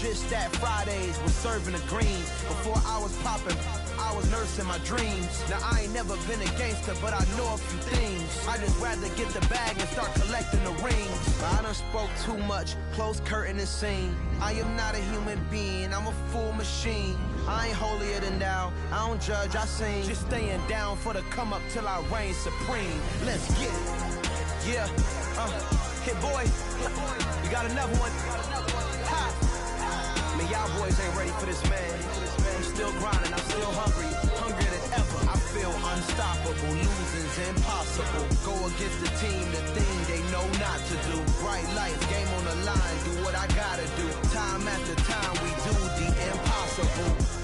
bitch that Fridays was serving the green. Before I was popping, I was nursing my dreams. Now I ain't never been a gangster, but I know a few things. I just rather get the bag and start collecting the rings. But I done spoke too much, close curtain and scene. I am not a human being, I'm a full machine. I ain't holier than thou, I don't judge, I sing. Just staying down for the come up till I reign supreme. Let's get it. Yeah, hit boy, we got another one. Ha! Man, y'all boys ain't ready for this, man. I'm still grinding, I'm still hungry, hungrier than ever. I feel unstoppable, losing's impossible. Go against the team, the thing they know not to do. Bright lights, game on the line, do what I gotta do. Time after time, we do the impossible.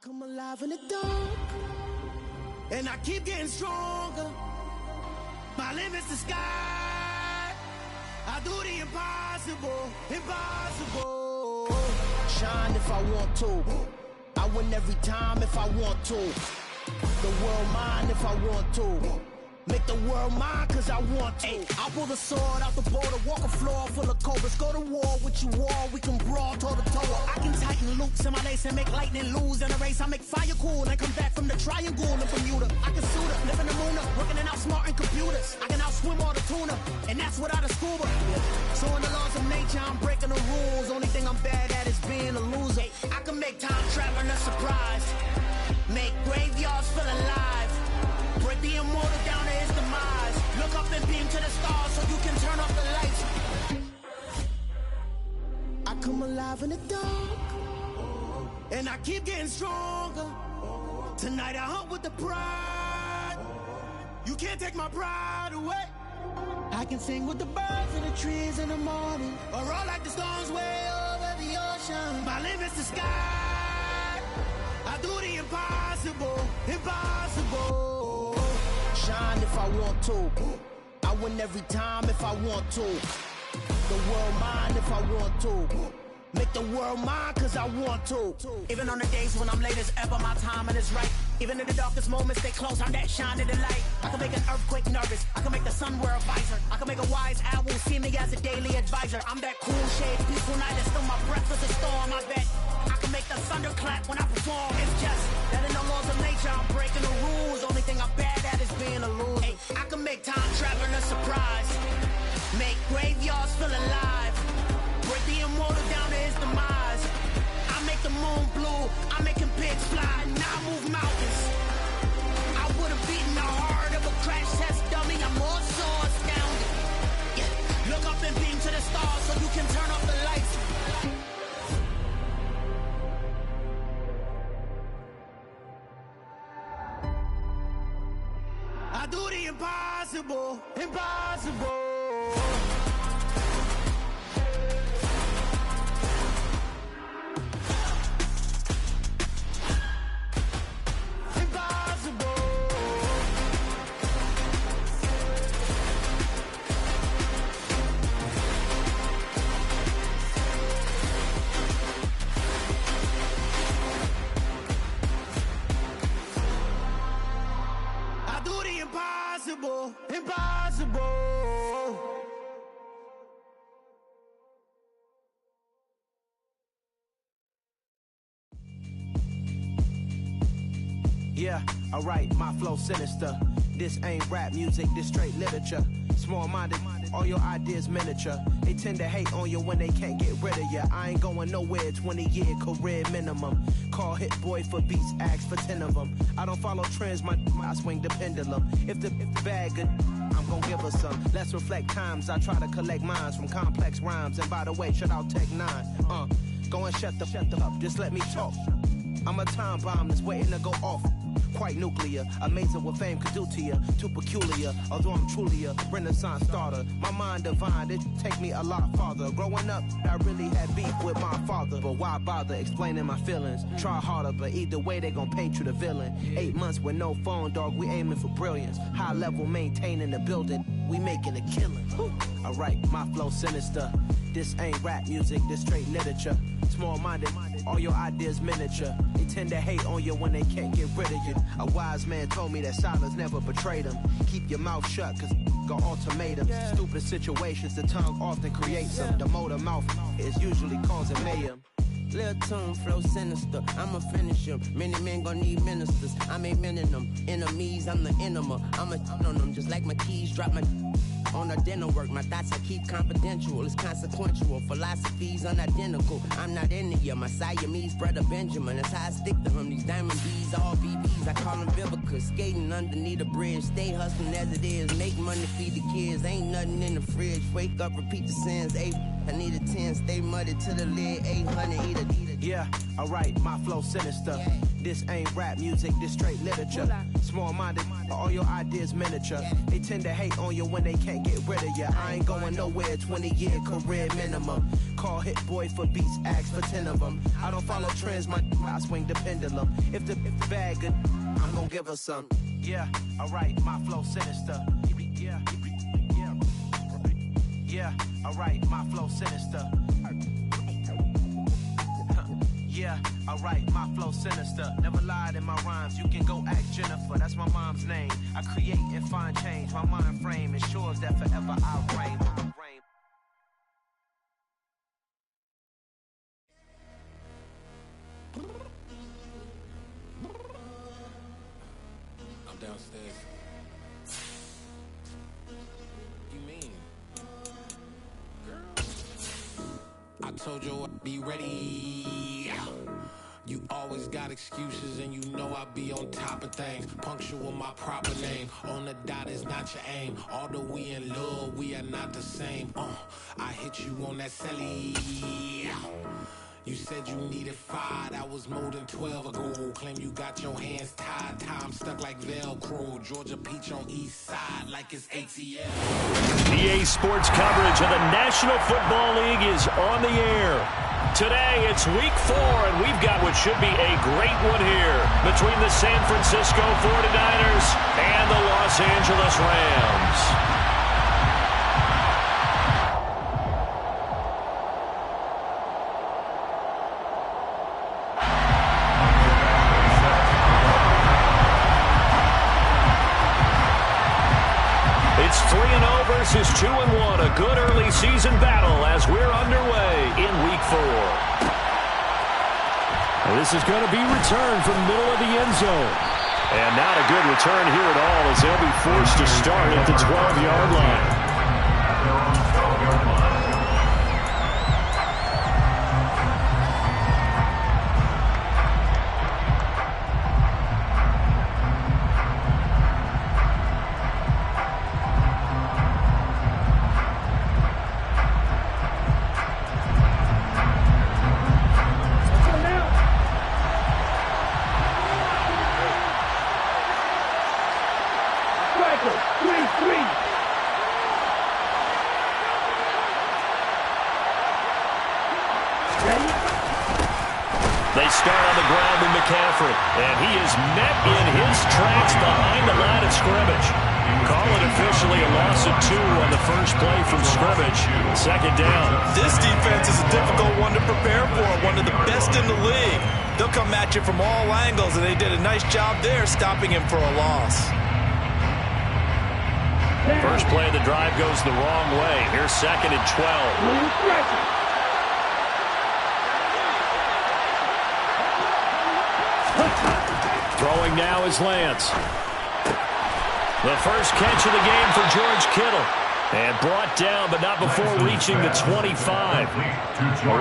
Come alive in the dark, and I keep getting stronger. My limit's the sky. I do the impossible, impossible. Shine if I want to. I win every time if I want to. The world mine if I want to. Make the world mine cause I want to. I pull the sword out the border, walk a floor full of cobras. Go to war with you all, we can brawl toe to toe. I can tighten loops in my lace and make lightning lose in a race. I make fire cool and come back from the triangle in Bermuda. I can suit up, live in the moon up, working and outsmarting computers. I can outswim all the tuna, and that's without a scuba. So in the laws of nature, I'm breaking the rules. Only thing I'm bad at is being a loser. I can make time traveling a surprise, make graveyards feel alive. Break the immortal down to his demise. Look up and beam to the stars so you can turn off the lights. I come alive in the dark, and I keep getting stronger. Tonight I hunt with the pride. You can't take my pride away. I can sing with the birds and the trees in the morning, or roll like the storms way over the ocean. My limit's the sky. I do the impossible, impossible. Shine if I want to. I win every time if I want to. The world mine if I want to. Make the world mine cause I want to. Even on the days when I'm late as ever, my timing is right. Even in the darkest moments, stay close, I'm that shine of the light. I can make an earthquake nervous, I can make the sun wear a visor. I can make a wise owl see me as a daily advisor. I'm that cool shade, peaceful night, and still my breath is a storm, I bet. I can make the thunder clap when I perform. It's just that in the laws of nature, I'm breaking the rules. Only thing I'm bad at is being a loser. Hey, I can make time traveling a surprise, make graveyards feel alive. Break the immortal down to his demise. I make the moon blue, I make him pigs fly, and I move mountains. I would've beaten the heart of a crash test dummy. I'm more so astounded. Yeah. Look up and beam to the stars so you can turn off the lights. I do the impossible, impossible. Impossible, impossible. Yeah, alright, my flow sinister. This ain't rap music, this straight literature. Small-minded, all your ideas miniature. They tend to hate on you when they can't get rid of you. I ain't going nowhere, 20-year career minimum. Call Hit Boy for beats, ask for 10 of them. I don't follow trends, I swing the pendulum. If the bag good, I'm gon' give her some. Let's reflect times, I try to collect minds from complex rhymes. And by the way, shout out Tech 9. Go and shut the up, just let me talk. I'm a time bomb that's waiting to go off. Quite nuclear, amazing what fame could do to you. Too peculiar, although I'm truly a renaissance starter. My mind divine, it take me a lot farther. Growing up, I really had beef with my father. But why bother explaining my feelings? Try harder, but either way they gon' paint you the villain. 8 months with no phone, dog, we aiming for brilliance. High level maintaining the building. we making a killing. Alright, my flow sinister. This ain't rap music, this straight literature. Small-minded, all your ideas miniature. They tend to hate on you when they can't get rid of you. A wise man told me that silence never betrayed him. Keep your mouth shut, cause got ultimatums. Stupid situations, the tongue often creates them. The motor mouth is usually causing mayhem. Lil' tune, flow sinister, I'ma finish him. Many men gon' need ministers, I'm aiming them. Enemies, I'm the enema, I'ma on them. Just like my keys, drop my on the dinner work. My thoughts I keep confidential, it's consequential. Philosophies unidentical, I'm not into you. My Siamese brother Benjamin, that's how I stick to him. These diamond B's, all BBs, I call them Vivica. Skating underneath the bridge, stay hustling as it is. Make money, feed the kids, ain't nothing in the fridge. Wake up, repeat the sins, I need a 10, stay muddy to the lid, 800, eat a. Yeah, alright, my flow sinister. This ain't rap music, this straight literature. Small-minded, all your ideas miniature. They tend to hate on you when they can't get rid of you. I ain't going nowhere, 20-year career minimum. Call Hit Boy for beats, ask for 10 of them. I don't follow trends, I swing the pendulum. If the bag good, I'm gonna give her some. Yeah, alright, my flow sinister. Yeah, alright, my flow sinister. Yeah, alright, my flow sinister. Never lied in my rhymes, you can go ask Jennifer, that's my mom's name. I create and find change, my mind frame ensures that forever I reign. I'm downstairs. You mean? Girl, I told you I'd be ready. You always got excuses and you know I be on top of things. Punctual my proper name. On the dot is not your aim. Although we in love, we are not the same. I hit you on that celly. You said you needed 5, that was more than 12 ago. Claim you got your hands tied, time stuck like Velcro. Georgia Peach on east side like it's ATL. EA Sports coverage of the National Football League is on the air. Today it's week 4, and we've got what should be a great one here between the San Francisco 49ers and the Los Angeles Rams. It's 3-0 versus 2-1, a good early season battle as we're underway in week 4. This is going to be returned from the middle of the end zone. And not a good return here at all as they'll be forced to start at the 12-yard line. They start on the ground with McCaffrey, and he is met in his tracks behind the line of scrimmage. Call it officially a loss of 2 on the first play from scrimmage. Second down. This defense is a difficult one to prepare for, one of the best in the league. They'll come at you from all angles, and they did a nice job there stopping him for a loss. First play of the drive goes the wrong way. Here's 2nd and 12. Throwing now is Lance. The first catch of the game for George Kittle. And brought down, but not before reaching the 25.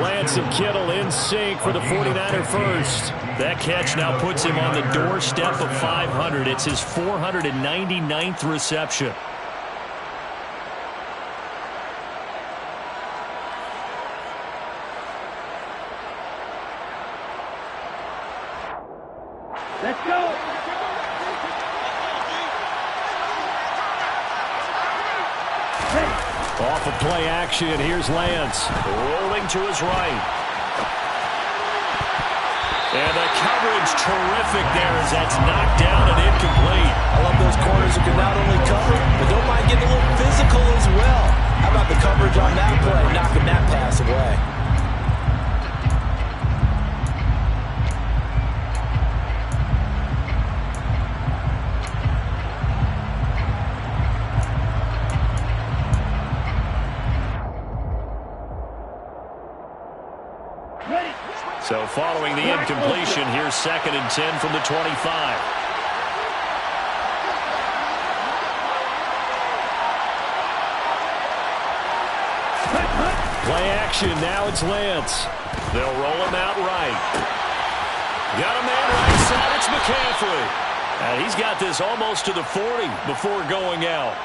Lance and Kittle in sync for the 49er first. That catch now puts him on the doorstep of 500. It's his 499th reception. Let's go! Off of play action, here's Lance. Rolling to his right. And the coverage terrific there as that's knocked down and incomplete. I love those corners who can not only cover, but don't mind getting a little physical as well. How about the coverage on that play, knocking that pass away? So following the incompletion, here's 2nd and 10 from the 25. Play action, now it's Lance. They'll roll him out right. Got a man right side, it's McCaffrey. He's got this almost to the 40 before going out.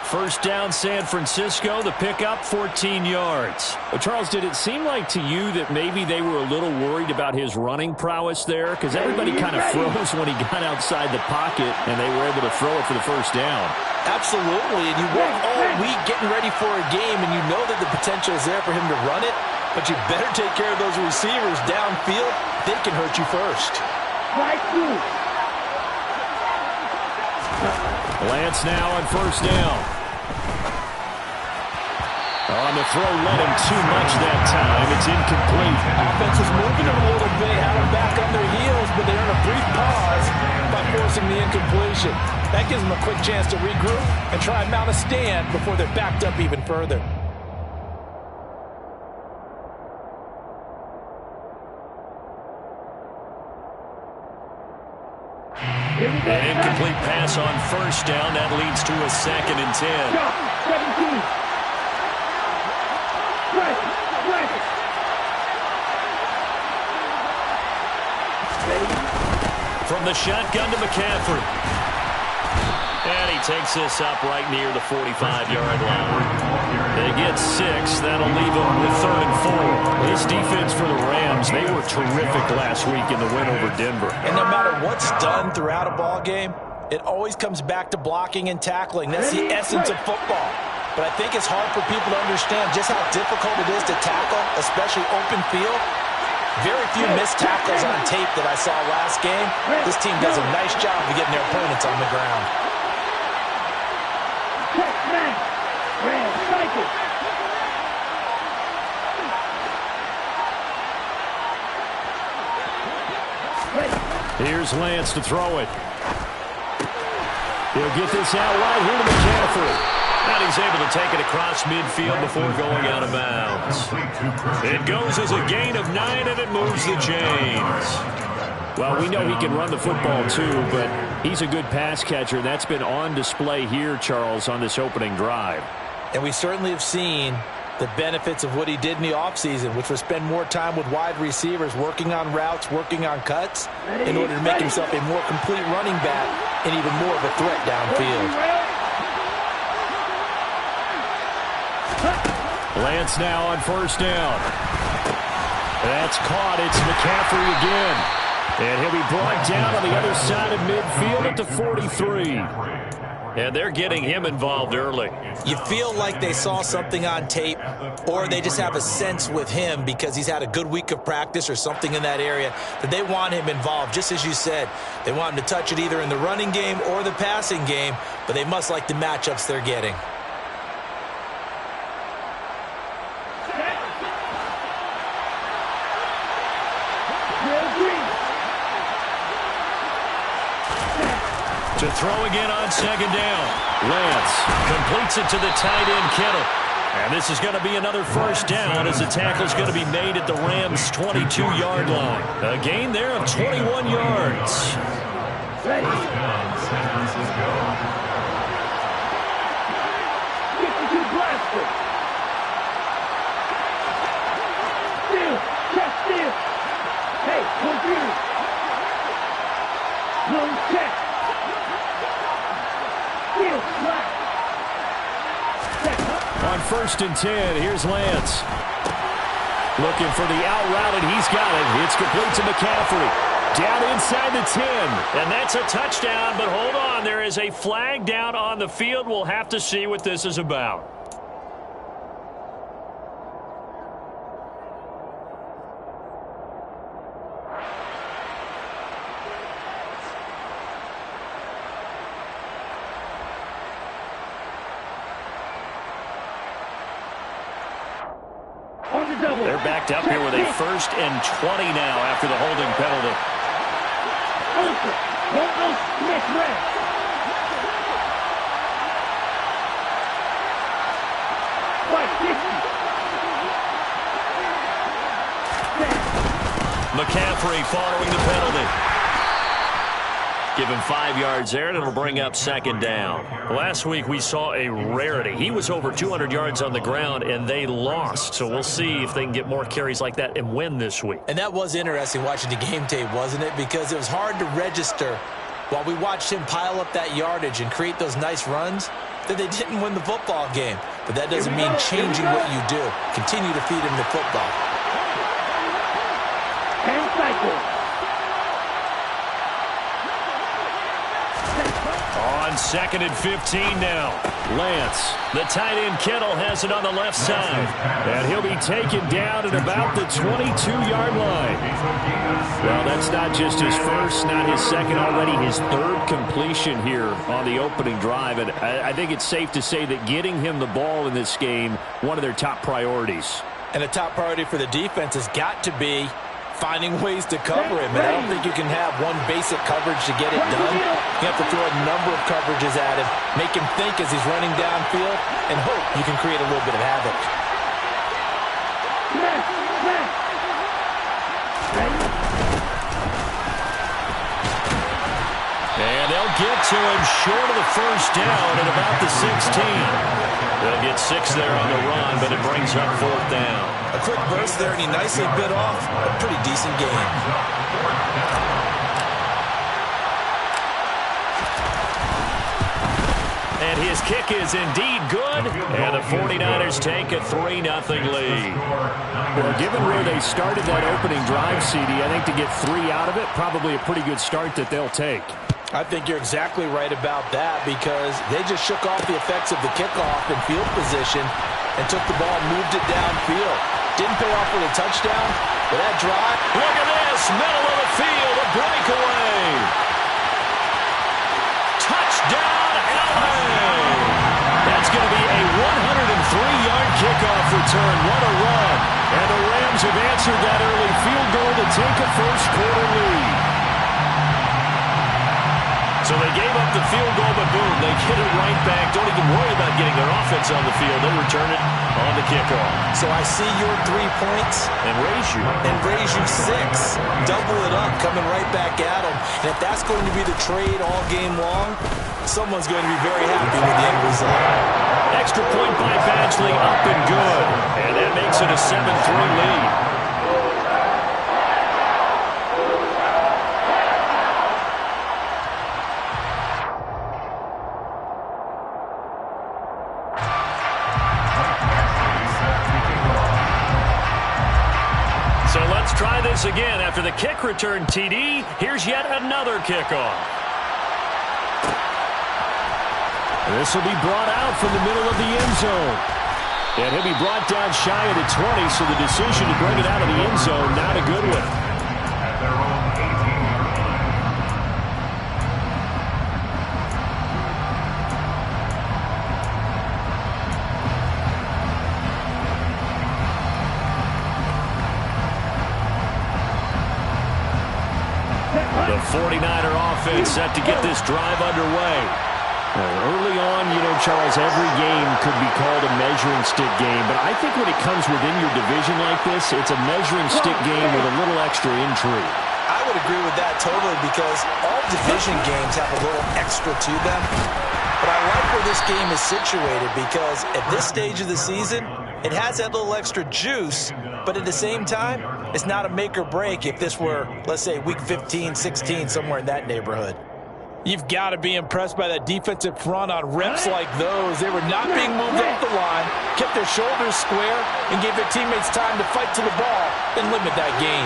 First down, San Francisco. The pickup, 14 yards. Well, Charles, did it seem like to you that maybe they were a little worried about his running prowess there? Because everybody kind of froze when he got outside the pocket, and they were able to throw it for the first down. Absolutely, and you work all week getting ready for a game, and you know that the potential is there for him to run it, but you better take care of those receivers downfield. They can hurt you first. Lance now on first down. On the throw, led him too much that time. It's incomplete. Offense is moving a little bit, had them back on their heels, but they earn a brief pause by forcing the incompletion. That gives them a quick chance to regroup and try and mount a stand before they're backed up even further. An incomplete pass on first down. That leads to a 2nd and 10. 17. From the shotgun to McCaffrey. And he takes this up right near the 45-yard line. They get 6. That'll leave them with 3rd and 4. This defense for the Rams, they were terrific last week in the win over Denver. And no matter what's done throughout a ball game, it always comes back to blocking and tackling. That's the essence of football. But I think it's hard for people to understand just how difficult it is to tackle, especially open field. Very few missed tackles on tape that I saw last game. This team does a nice job of getting their opponents on the ground. Here's Lance to throw it. He'll get this out right here to McCaffrey. And he's able to take it across midfield before going out of bounds. It goes as a gain of 9, and it moves the chains. Well, we know he can run the football too, but he's a good pass catcher. That's been on display here, Charles, on this opening drive. And we certainly have seen the benefits of what he did in the offseason, which was spend more time with wide receivers, working on routes, working on cuts, in order to make himself a more complete running back and even more of a threat downfield. Lance now on first down. That's caught. It's McCaffrey again. And he'll be brought down on the other side of midfield at the 43. And they're getting him involved early. You feel like they saw something on tape, or they just have a sense with him because he's had a good week of practice or something in that area that they want him involved. Just as you said, they want him to touch it either in the running game or the passing game, but they must like the matchups they're getting. To throw again on second down. Lance completes it to the tight end, Kittle. And this is going to be another first down as the tackle's going to be made at the Rams' 22-yard line. A gain there of 21 yards. On first and 10, here's Lance. Looking for the out route, and he's got it. It's complete to McCaffrey. Down inside the 10. And that's a touchdown, but hold on. There is a flag down on the field. We'll have to see what this is about. They're backed up here with a 1st and 20 now after the holding penalty. McCaffrey following the penalty. Give him 5 yards there, and it'll bring up 2nd down. Last week we saw a rarity. He was over 200 yards on the ground, and they lost. So we'll see if they can get more carries like that and win this week. And that was interesting watching the game tape, wasn't it? Because it was hard to register while we watched him pile up that yardage and create those nice runs that they didn't win the football game. But that doesn't mean changing what you do. Continue to feed him the football. 10 cycles. On 2nd and 15 now. Lance, the tight end Kittle, has it on the left side. And he'll be taken down at about the 22-yard line. Well, that's not just his first, not his second, already his 3rd completion here on the opening drive. And I think it's safe to say that getting him the ball in this game, one of their top priorities. And a top priority for the defense has got to be finding ways to cover him. And I don't think you can have one basic coverage to get it done. You have to throw a number of coverages at him, make him think as he's running downfield, and hope you can create a little bit of havoc. And they'll get to him short of the 1st down at about the 16. They'll get 6 there on the run, but it brings up 4th down. A quick burst there, and he nicely bit off a pretty decent game. And his kick is indeed good, and the 49ers take a 3-0 lead. Well, given where they started that opening drive, CD, I think to get 3 out of it, probably a pretty good start that they'll take. I think you're exactly right about that because they just shook off the effects of the kickoff and field position and took the ball and moved it downfield. Didn't pay off with a touchdown, but that drive. Look at this, middle of the field, a breakaway. Touchdown, LA. That's going to be a 103-yard kickoff return. What a run. And the Rams have answered that early field goal to take a first-quarter lead. So they gave up the field goal, but boom, they get it right back. Don't even worry about getting their offense on the field. They return it on the kickoff. So I see your 3 points. And raise you. And raise you 6. Double it up, coming right back at them. And if that's going to be the trade all game long, someone's going to be very happy with the end result. Extra point by Badgley, up and good. And that makes it a 7-3 lead. So let's try this again. After the kick return TD, here's yet another kickoff. This will be brought out from the middle of the end zone. And he'll be brought down shy of the 20, so the decision to bring it out of the end zone, not a good one. The 49er offense set to get this drive underway. Early on, Charles, every game could be called a measuring stick game, but I think when it comes within your division like this, it's a measuring stick game with a little extra intrigue. I would agree with that totally because all division games have a little extra to them. But I like where this game is situated because at this stage of the season, it has that little extra juice, but at the same time, it's not a make or break if this were, let's say, week 15, 16, somewhere in that neighborhood. You've got to be impressed by that defensive front on reps like those. They were not being moved up the line, kept their shoulders square, and gave their teammates time to fight to the ball and limit that gain.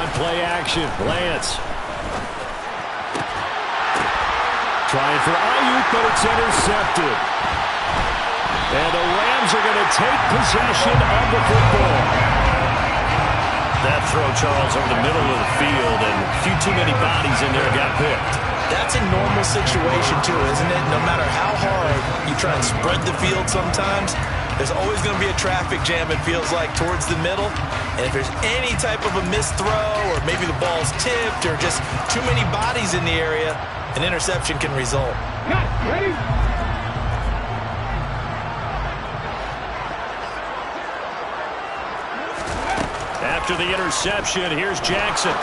On play action, Lance. Trying for Ayuk, but it's intercepted. And the Rams are going to take possession of the football. That throw, Charles, over the middle of the field, and a few too many bodies in there got picked. That's a normal situation too, isn't it? No matter how hard you try and spread the field sometimes, there's always going to be a traffic jam, it feels like, towards the middle. And if there's any type of a missed throw or maybe the ball's tipped or just too many bodies in the area, an interception can result. Ready? After the interception, here's Jackson.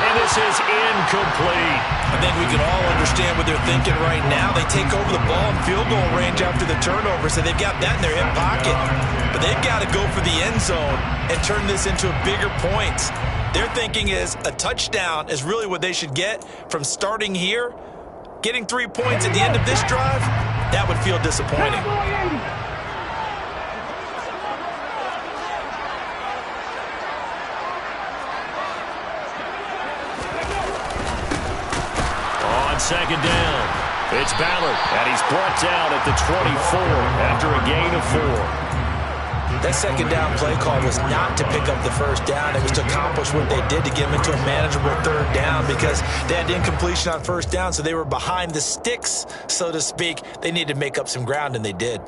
And this is incomplete. I think we can all understand what they're thinking right now. They take over the ball in field goal range after the turnover, so they've got that in their hip pocket. But they've got to go for the end zone and turn this into bigger points. Their thinking is a touchdown is really what they should get from starting here. Getting 3 points at the end of this drive, that would feel disappointing. Second down. It's Ballard, and he's brought down at the 24 after a gain of 4. That second down play call was not to pick up the first down. It was to accomplish what they did to get them into a manageable third down because they had incompletion on first down, so they were behind the sticks, so to speak. They needed to make up some ground, and they did.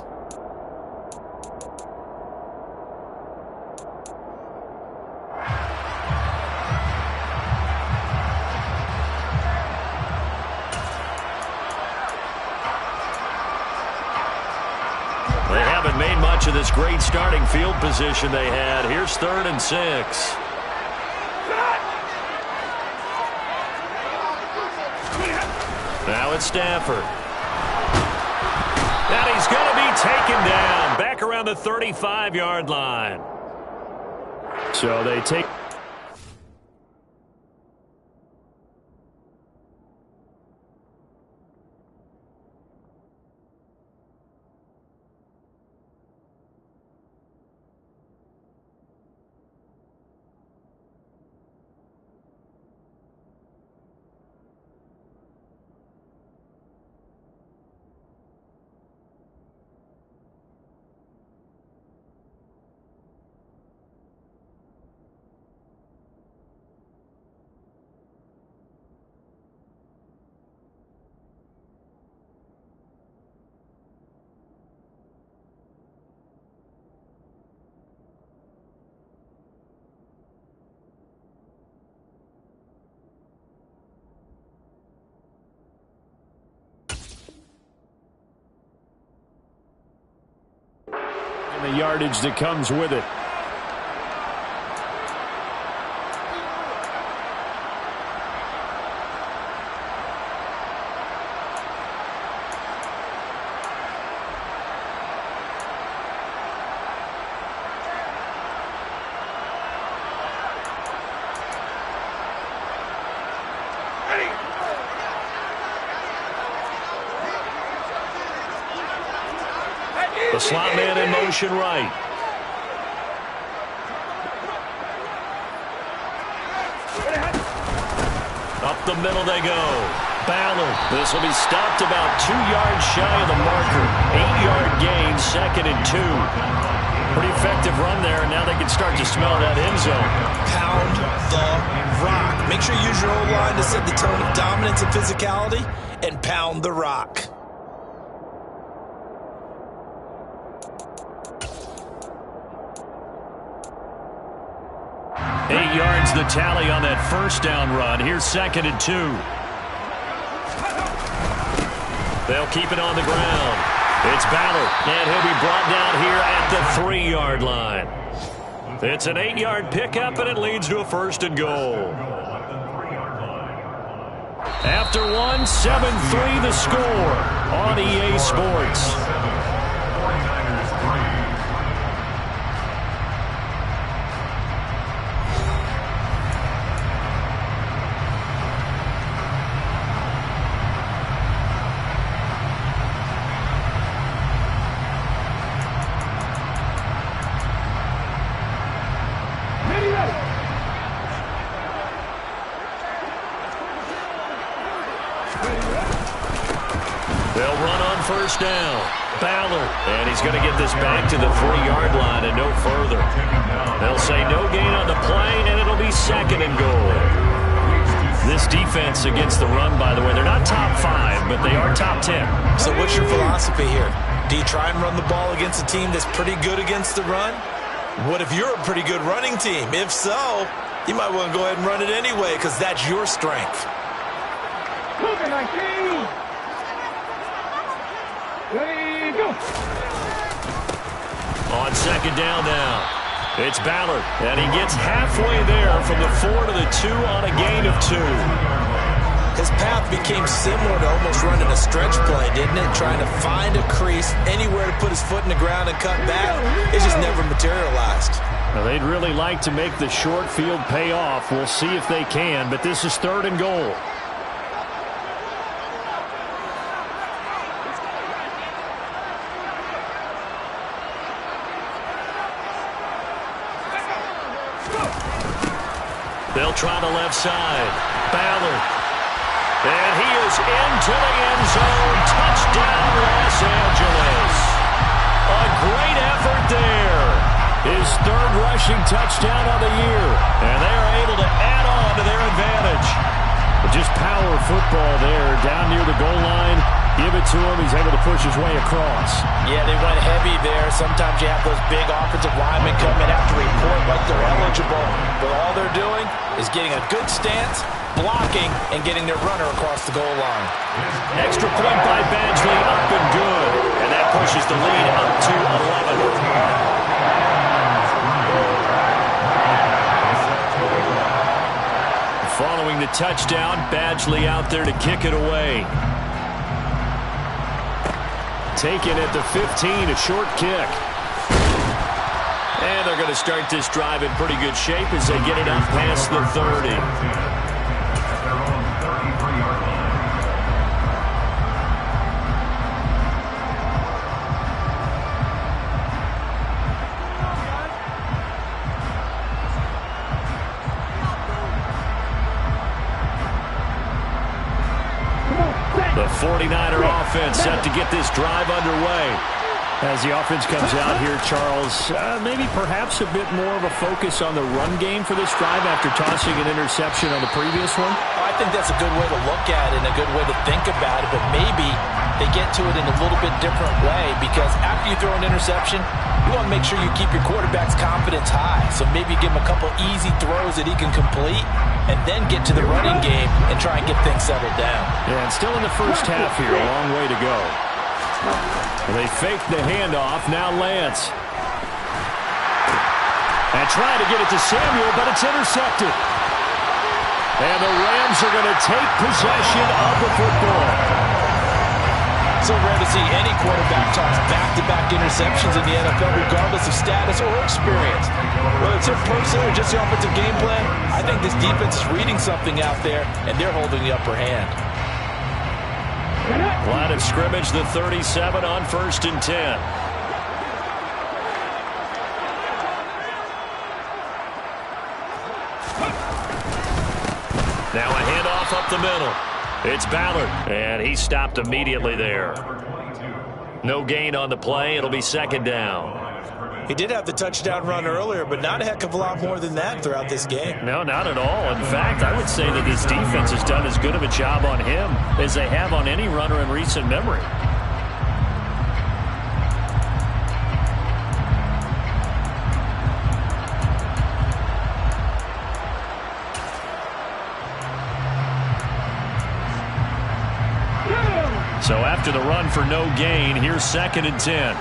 Made much of this great starting field position they had. Here's 3rd and 6. Now it's Stafford. And he's going to be taken down back around the 35-yard line. So they take... the yardage that comes with it. The slot man in motion right. Up the middle they go. Ballard. This will be stopped about 2 yards shy of the marker. 8-yard gain, 2nd and 2. Pretty effective run there, and now they can start to smell that end zone. Pound the rock. Make sure you use your O-line to set the tone of dominance and physicality, and pound the rock. The tally on that first down run. Here's 2nd and 2. They'll keep it on the ground. It's Ballard, and he'll be brought down here at the 3-yard line. It's an 8-yard pickup, and it leads to a 1st and goal. After one, 7-3 the score on EA Sports. They'll run on first down. Ballard, and he's going to get this back to the 3-yard line and no further. They'll say no gain on the play, and it'll be 2nd and goal. This defense against the run, by the way, they're not top 5, but they are top 10. So what's your philosophy here? Do you try and run the ball against a team that's pretty good against the run? What if you're a pretty good running team? If so, you might want to go ahead and run it anyway because that's your strength. Ready, go. On second down now, it's Ballard, and he gets halfway there from the 4 to the 2 on a gain of 2. His path became similar to almost running a stretch play, didn't it? Trying to find a crease, anywhere to put his foot in the ground and cut back. It just never materialized. Now, they'd really like to make the short field pay off. We'll see if they can, but this is 3rd and goal. They'll try the left side. Ballard. And he is into the end zone. Touchdown, Los Angeles. A great effort there. His 3rd rushing touchdown of the year. And they are able to add on to their advantage. But just power football there down near the goal line. Give it to him. He's able to push his way across. Yeah, they went heavy there. Sometimes you have those big offensive linemen come in have to report like they're eligible. But all they're doing is getting a good stance, blocking, and getting their runner across the goal line. Extra point by Badgley, up and good. And that pushes the lead up to 11. Following the touchdown, Badgley out there to kick it away. Taken at the 15, a short kick. And they're going to start this drive in pretty good shape as they get it up past the 30. The 49er offense set to get this drive underway. As the offense comes out here, Charles, maybe perhaps a bit more of a focus on the run game for this drive after tossing an interception on the previous one? I think that's a good way to look at it and a good way to think about it, but maybe they get to it in a little bit different way because after you throw an interception, you want to make sure you keep your quarterback's confidence high. So maybe give him a couple easy throws that he can complete and then get to the running game and try and get things settled down. Yeah, and still in the first half here, a long way to go. They fake the handoff, now Lance. And trying to get it to Samuel, but it's intercepted. And the Rams are going to take possession of the football. So rare to see any quarterback toss back-to-back interceptions in the NFL, regardless of status or experience. Whether it's him personally or just the offensive game plan, I think this defense is reading something out there, and they're holding the upper hand. Line of scrimmage, the 37 on 1st and 10. Now a handoff up the middle. It's Ballard, and he stopped immediately there. No gain on the play. It'll be 2nd down. He did have the touchdown run earlier, but not a heck of a lot more than that throughout this game. No, not at all. In fact, I would say that this defense has done as good of a job on him as they have on any runner in recent memory. So after the run for no gain, here's 2nd and 10.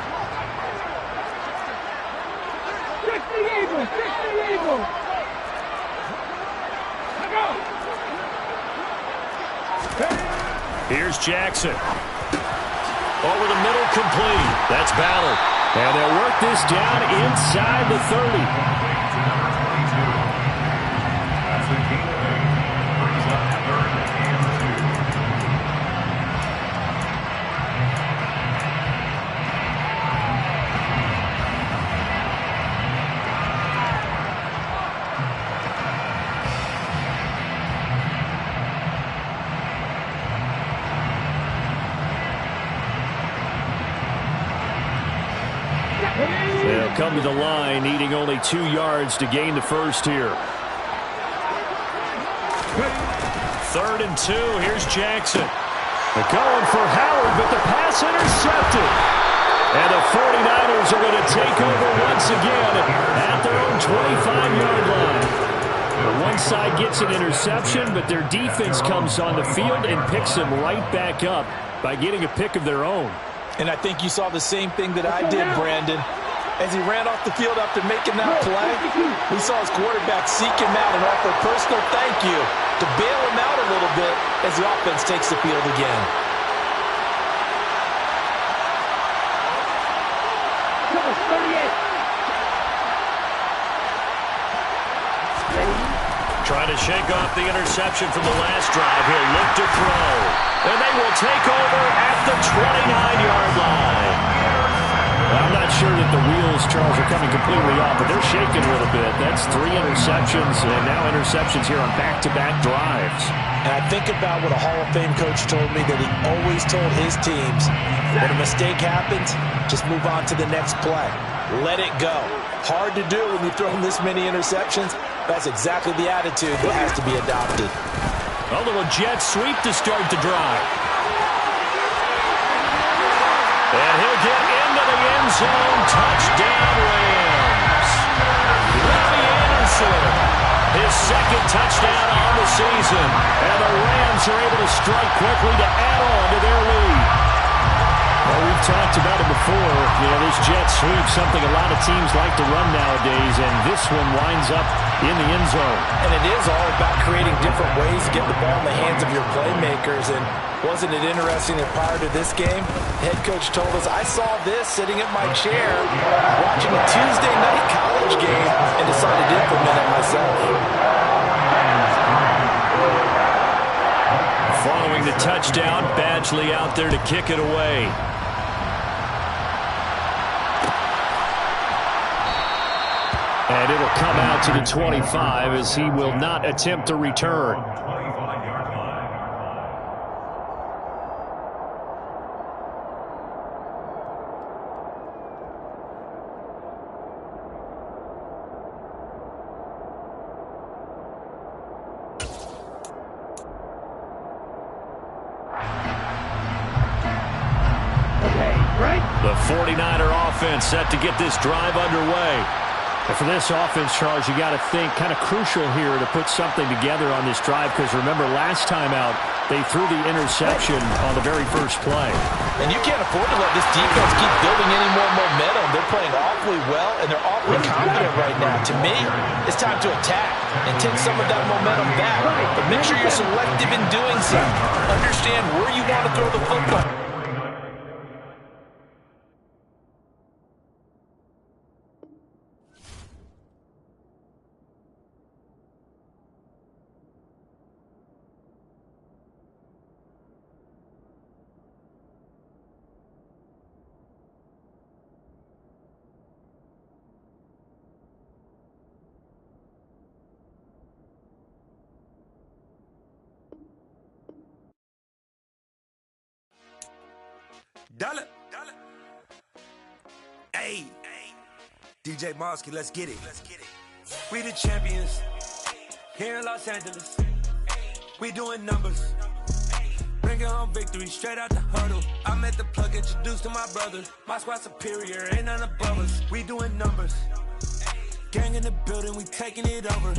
Here's Jackson. Over the middle, complete. That's Ballard. And they'll work this down inside the 30. They'll come to the line, needing only 2 yards to gain the first here. 3rd and 2. Here's Jackson. They're going for Howard, but the pass intercepted. And the 49ers are going to take over once again at their own 25-yard line. One side gets an interception, but their defense comes on the field and picks them right back up by getting a pick of their own. And I think you saw the same thing that I did, Brandon. As he ran off the field after making that play, we saw his quarterback seek him out and offer a personal thank you to bail him out a little bit as the offense takes the field again. Trying to shake off the interception from the last drive. He'll look to throw. And they will take over at the 29-yard line. Well, I'm not sure that the wheels, Charles, are coming completely off, but they're shaking a little bit. That's 3 interceptions, and now interceptions here on back-to-back drives. And I think about what a Hall of Fame coach told me, that he always told his teams, when a mistake happens, just move on to the next play. Let it go. Hard to do when you throw this many interceptions. That's exactly the attitude that has to be adopted. A little jet sweep to start the drive. And he'll get into the end zone. Touchdown, Rams. Robbie Anderson, his 2nd touchdown on the season. And the Rams are able to strike quickly to add on to their lead. Well, we've talked about it before. This jet sweep, something a lot of teams like to run nowadays, and this one winds up in the end zone. And it is all about creating different ways to get the ball in the hands of your playmakers. And wasn't it interesting that prior to this game, the head coach told us, I saw this sitting at my chair watching a Tuesday night college game and decided to implement it myself. Following the touchdown, Badgley out there to kick it away. And it'll come out to the 25 as he will not attempt to return. The 49er offense set to get this drive underway. And for this offense, Charles, you got to think kind of crucial here to put something together on this drive, because remember, last time out, they threw the interception on the very first play. And you can't afford to let this defense keep building any more momentum. They're playing awfully well, and they're awfully confident right now. To me, it's time to attack and take some of that momentum back. But make sure you're selective in doing so. Understand where you want to throw the football. Dollar. Hey. DJ Mosky, let's get it. We the champions here in Los Angeles. We doing numbers. Bringing home victory straight out the huddle. I met the plug, introduced to my brother. My squad superior, ain't none above us. We doing numbers. Gang in the building, we taking it over.